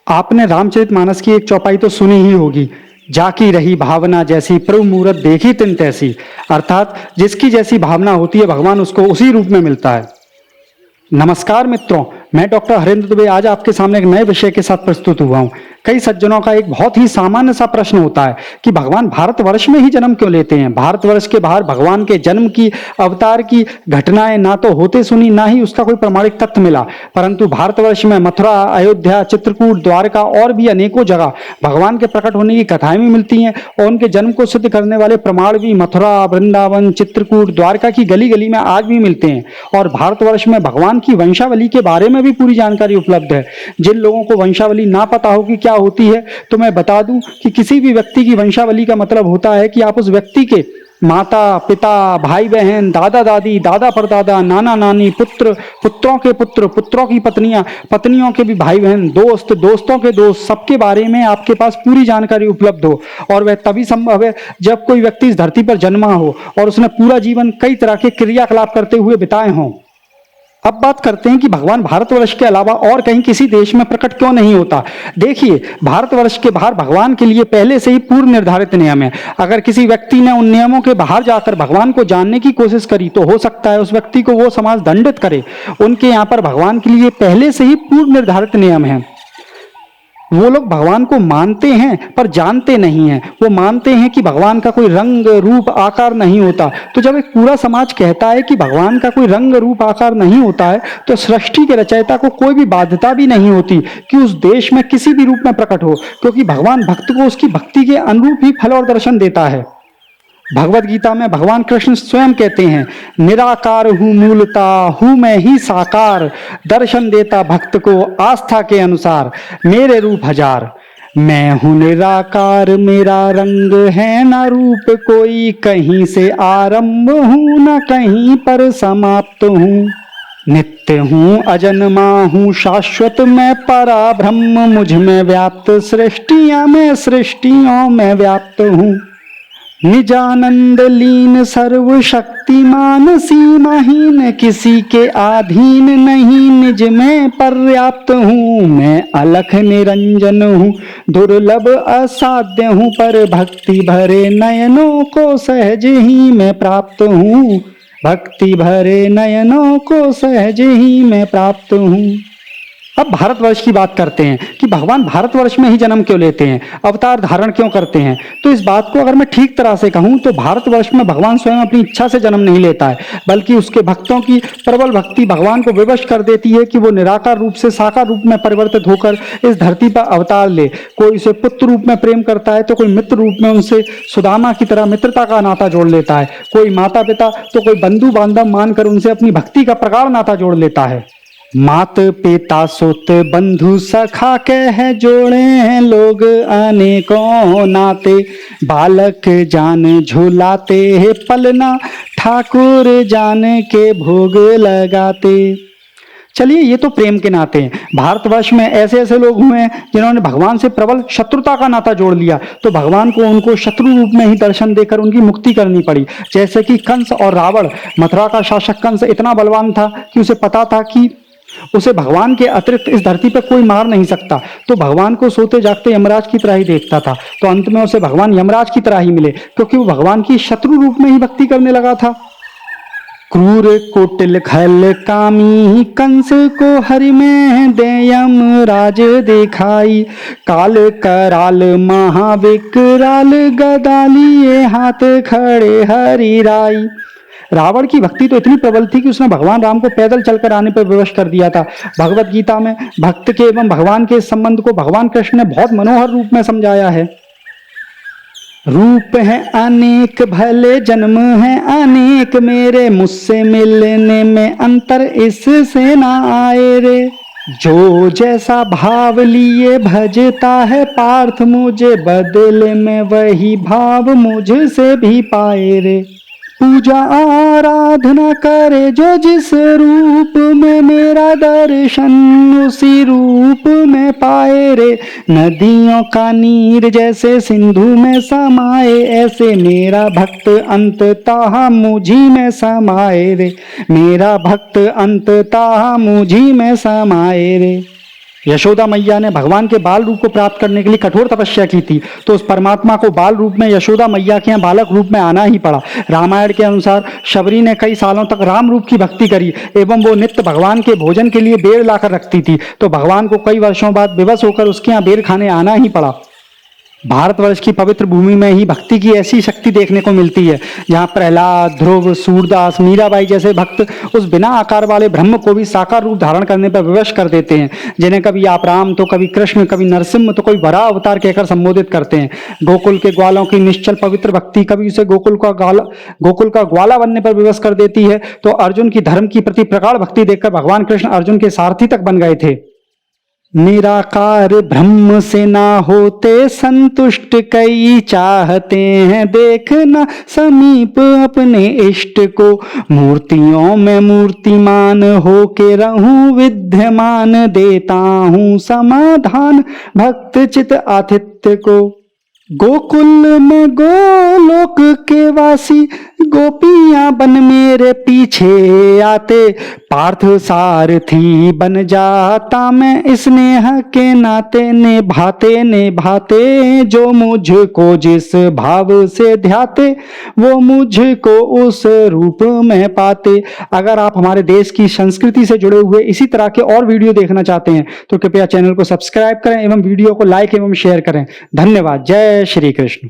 आपने रामचरितमानस की एक चौपाई तो सुनी ही होगी, जाकी रही भावना जैसी प्रभु मूरत देखी तिन तैसी। अर्थात जिसकी जैसी भावना होती है भगवान उसको उसी रूप में मिलता है। नमस्कार मित्रों, मैं डॉक्टर हरेंद्र दुबे आज आपके सामने एक नए विषय के साथ प्रस्तुत हुआ हूं। कई सज्जनों का एक बहुत ही सामान्य सा प्रश्न होता है कि भगवान भारतवर्ष में ही जन्म क्यों लेते हैं। भारतवर्ष के बाहर भगवान के जन्म की, अवतार की घटनाएं ना तो होते सुनी, ना ही उसका कोई प्रमाणिक तथ्य मिला, परंतु भारतवर्ष में मथुरा, अयोध्या, चित्रकूट, द्वारका और भी अनेकों जगह भगवान के प्रकट होने की कथाएं भी मिलती हैं और उनके जन्म को सिद्ध करने वाले प्रमाण भी मथुरा, वृंदावन, चित्रकूट, द्वारका की गली गली में आज भी मिलते हैं। और भारतवर्ष में भगवान की वंशावली के बारे में भी पूरी जानकारी उपलब्ध है। जिन लोगों को वंशावली ना पता हो कि क्या होती है, तो मैं बता दूं कि किसी भी व्यक्ति की वंशावली का मतलब होता है कि आप उस व्यक्ति के माता पिता, भाई बहन, दादा दादी, दादा परदादा, नाना नानी, पुत्र, पुत्रों के पुत्र, पुत्रों की पत्नियां, पत्नियों के भी भाई बहन, दोस्त, दोस्तों के दोस्त, सबके बारे में आपके पास पूरी जानकारी उपलब्ध हो। और वह तभी संभव है जब कोई व्यक्ति इस धरती पर जन्मा हो और उसने पूरा जीवन कई तरह के क्रियाकलाप करते हुए बिताए हों। अब बात करते हैं कि भगवान भारतवर्ष के अलावा और कहीं किसी देश में प्रकट क्यों नहीं होता। देखिए, भारतवर्ष के बाहर भगवान के लिए पहले से ही पूर्व निर्धारित नियम है। अगर किसी व्यक्ति ने उन नियमों के बाहर जाकर भगवान को जानने की कोशिश करी तो हो सकता है उस व्यक्ति को वो समाज दंडित करे। उनके यहाँ पर भगवान के लिए पहले से ही पूर्व निर्धारित नियम है। वो लोग भगवान को मानते हैं पर जानते नहीं हैं। वो मानते हैं कि भगवान का कोई रंग रूप आकार नहीं होता। तो जब एक पूरा समाज कहता है कि भगवान का कोई रंग रूप आकार नहीं होता है, तो सृष्टि के रचयिता को कोई भी बाध्यता भी नहीं होती कि उस देश में किसी भी रूप में प्रकट हो, क्योंकि भगवान भक्त को उसकी भक्ति के अनुरूप ही फल और दर्शन देता है। भगवत गीता में भगवान कृष्ण स्वयं कहते हैं, निराकार हूं मूलता, हूं मैं ही साकार, दर्शन देता भक्त को आस्था के अनुसार, मेरे रूप हजार। मैं हूं निराकार, मेरा रंग है ना रूप कोई, कहीं से आरंभ हूं ना कहीं पर समाप्त हूं। नित्य हूं, अजन्मा हूं, शाश्वत मैं परा ब्रह्म, मुझ में व्याप्त सृष्टियां, मैं सृष्टियों में व्याप्त हूं। निजानंद लीन सर्वशक्तिमान, सीमाहीन, किसी के अधीन नहीं, निज में पर्याप्त हूँ। मैं अलख निरंजन हूँ, दुर्लभ असाध्य हूँ, पर भक्ति भरे नयनों को सहज ही मैं प्राप्त हूँ। भक्ति भरे नयनों को सहज ही मैं प्राप्त हूँ। अब भारतवर्ष की बात करते हैं कि भगवान भारतवर्ष में ही जन्म क्यों लेते हैं, अवतार धारण क्यों करते हैं। तो इस बात को अगर मैं ठीक तरह से कहूं तो भारतवर्ष में भगवान स्वयं अपनी इच्छा से जन्म नहीं लेता है, बल्कि उसके भक्तों की प्रबल भक्ति भगवान को विवश कर देती है कि वो निराकार रूप से साकार रूप में परिवर्तित होकर इस धरती पर अवतार ले। कोई उसे पुत्र रूप में प्रेम करता है तो कोई मित्र रूप में उनसे सुदामा की तरह मित्रता का नाता जोड़ लेता है। कोई माता पिता तो कोई बंधु बांधव मानकर उनसे अपनी भक्ति का प्रगाढ़ नाता जोड़ लेता है। मात पिता सुत बंधु सखा कह जोड़े हैं लोग अनेकों नाते, बालक जान झुलाते हैं पलना, ठाकुर जान के भोग लगाते। चलिए, ये तो प्रेम के नाते हैं। भारतवर्ष में ऐसे ऐसे लोग हुए हैं जिन्होंने भगवान से प्रबल शत्रुता का नाता जोड़ लिया, तो भगवान को उनको शत्रु रूप में ही दर्शन देकर उनकी मुक्ति करनी पड़ी। जैसे कि कंस और रावण। मथुरा का शासक कंस इतना बलवान था कि उसे पता था कि उसे भगवान के अतिरिक्त इस धरती पर कोई मार नहीं सकता, तो भगवान को सोते जागते यमराज की तरह ही देखता था। तो अंत में उसे भगवान यमराज की तरह ही मिले, क्योंकि वो भगवान की शत्रु रूप में ही भक्ति करने लगा था। क्रूर कुटिल खल कामी, कंस को हरि में दे यमराज दिखाई, काल कराल महाविकराल, गदा लिए हाथ खड़े हरि राई। रावण की भक्ति तो इतनी प्रबल थी कि उसने भगवान राम को पैदल चलकर आने पर विवश कर दिया था। भगवत गीता में भक्त के एवं भगवान के संबंध को भगवान कृष्ण ने बहुत मनोहर रूप में समझाया है। रूप है अनेक भले जन्म है अनेक, मेरे मुझसे मिलने में अंतर इससे ना आए रे। जो जैसा भाव लिए भजता है पार्थ, मुझे बदले में वही भाव मुझसे भी पाए रे। पूजा आराधना करे जो जिस रूप में, मेरा दर्शन उसी रूप में पाए रे। नदियों का नीर जैसे सिंधु में समाए, ऐसे मेरा भक्त अंततः मुझी में समाए रे। मेरा भक्त अंततः मुझी में समाए रे। यशोदा मैया ने भगवान के बाल रूप को प्राप्त करने के लिए कठोर तपस्या की थी, तो उस परमात्मा को बाल रूप में यशोदा मैया के यहाँ बालक रूप में आना ही पड़ा। रामायण के अनुसार शबरी ने कई सालों तक राम रूप की भक्ति करी एवं वो नित्य भगवान के भोजन के लिए बेर लाकर रखती थी, तो भगवान को कई वर्षों बाद विवश होकर उसके यहाँ बेर खाने आना ही पड़ा। भारतवर्ष की पवित्र भूमि में ही भक्ति की ऐसी शक्ति देखने को मिलती है, जहाँ प्रहलाद, ध्रुव, सूरदास, मीराबाई जैसे भक्त उस बिना आकार वाले ब्रह्म को भी साकार रूप धारण करने पर विवश कर देते हैं, जिन्हें कभी आप राम तो कभी कृष्ण, कभी नरसिंह तो कोई वराह अवतार कहकर संबोधित करते हैं। गोकुल के ग्वालों की निश्चल पवित्र भक्ति कभी उसे गोकुल का ग्वाला बनने पर विवश कर देती है, तो अर्जुन की धर्म के प्रति प्रगाढ़ भक्ति देखकर भगवान कृष्ण अर्जुन के सारथी तक बन गए थे। निराकार ब्रह्म से ना होते संतुष्ट, कई चाहते हैं देखना समीप अपने इष्ट को, मूर्तियों में मूर्तिमान हो के रहूं विद्यमान, देता हूं समाधान भक्त चित आतिथ्य को। गोकुल में गोलोक के वासी गोपियां बन मेरे पीछे आते, पार्थ सारथी बन जाता मैं स्नेह के नाते, निभाते जो मुझको जिस भाव से ध्याते, वो मुझको उस रूप में पाते। अगर आप हमारे देश की संस्कृति से जुड़े हुए इसी तरह के और वीडियो देखना चाहते हैं तो कृपया चैनल को सब्सक्राइब करें एवं वीडियो को लाइक एवं शेयर करें। धन्यवाद। जय श्री कृष्ण।